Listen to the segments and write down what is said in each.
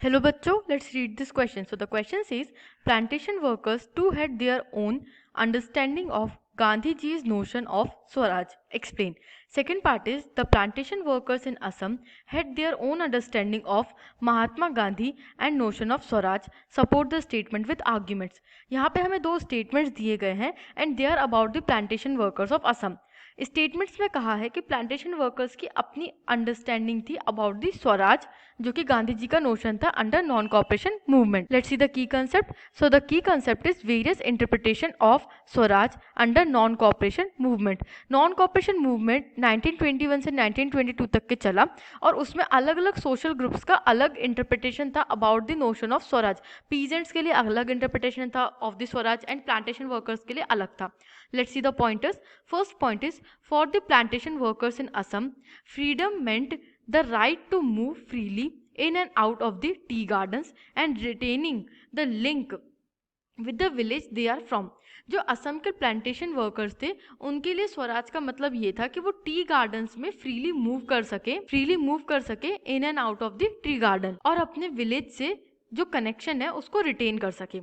Hello बच्चों, let's read this question. So the question says, plantation workers too had their own understanding of Gandhi ji's notion of Swaraj. Explain. Second part is, the plantation workers in Assam had their own understanding of Mahatma Gandhi and notion of Swaraj. Support the statement with arguments. यहाँ पे हमें दो statements दिए गए हैं and they are about the plantation workers of Assam. Statements में कहा है कि प्लांटेशन वर्कर्स की अपनी अंडरस्टैंडिंग थी अबाउट दी स्वराज, जो कि गांधी जी का नोशन था under non cooperation movement. Let's see the key concept. So the key concept is various interpretation of Swaraj under non cooperation movement. Non cooperation movement 1921 से 1922 तक के चला और उसमें अलग अलग सोशल ग्रुप्स का अलग इंटरप्रिटेशन था about the notion of Swaraj. Peasants के लिए अलग इंटरप्रिटेशन था of the Swaraj and plantation workers के लिए अलग था. Let's see the pointers. First point is, for the plantation workers in Assam, freedom meant the right to move freely in and out of the tea gardens and retaining the link with the village they are from. जो असम के plantation workers थे उनके लिए स्वराज का मतलब ये था कि वो टी गार्डन्स में फ्रीली मूव कर सके in and out of the tea garden और अपने विलेज से जो कनेक्शन है उसको रिटेन कर सके.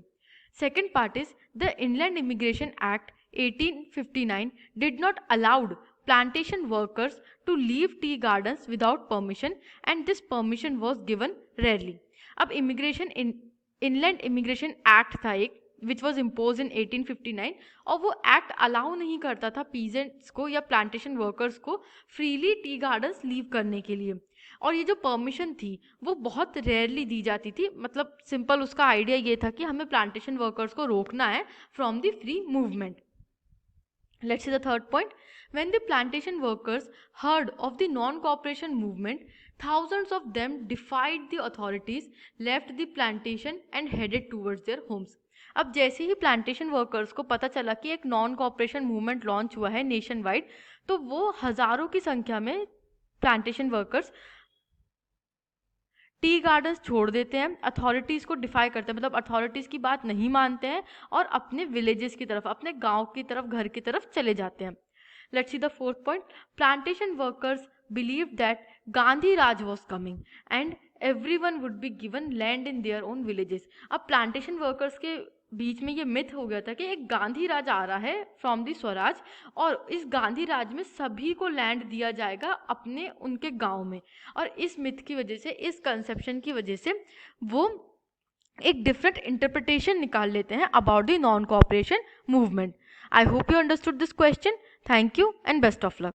Second part is, the inland immigration act 1859 did not allowed plantation workers to leave tea gardens without permission and this permission was given rarely. अब inland immigration act था एक विच वॉज इम्पोज इन 1859 और वो act allow नहीं करता था peasants को या प्लांटेशन वर्कर्स को फ्रीली टी गार्डन्स लीव करने के लिए. और ये जो परमिशन थी वो बहुत रेयरली दी जाती थी. मतलब सिंपल उसका आइडिया ये था कि हमें प्लांटेशन वर्कर्स को रोकना है from the free movement. Let's see the third point. When the plantation workers heard of the non-cooperation movement, thousands of them defied the authorities, left the plantation and headed towards their homes. अब जैसे ही plantation workers को पता चला कि एक non cooperation movement launch हुआ है nation wide, तो वो हजारों की संख्या में प्लांटेशन वर्कर्स टी गार्डन्स छोड़ देते हैं, अथॉरिटीज़ को डिफाई करते हैं, मतलब अथॉरिटीज़ की बात नहीं मानते हैं और अपने विलेजेस की तरफ, अपने गांव की तरफ, घर की तरफ चले जाते हैं. Let's see the fourth point. Plantation workers believe that Gandhi Raj was coming and everyone would be given land in their own villages. अब प्लांटेशन वर्कर्स के बीच में ये मिथ हो गया था कि एक गांधी राज आ रहा है फ्रॉम दी स्वराज और इस गांधी राज में सभी को लैंड दिया जाएगा अपने उनके गांव में. और इस मिथ की वजह से, इस कंसेप्शन की वजह से वो एक डिफरेंट इंटरप्रिटेशन निकाल लेते हैं about the non cooperation movement. I hope you understood this question. Thank you and best of luck.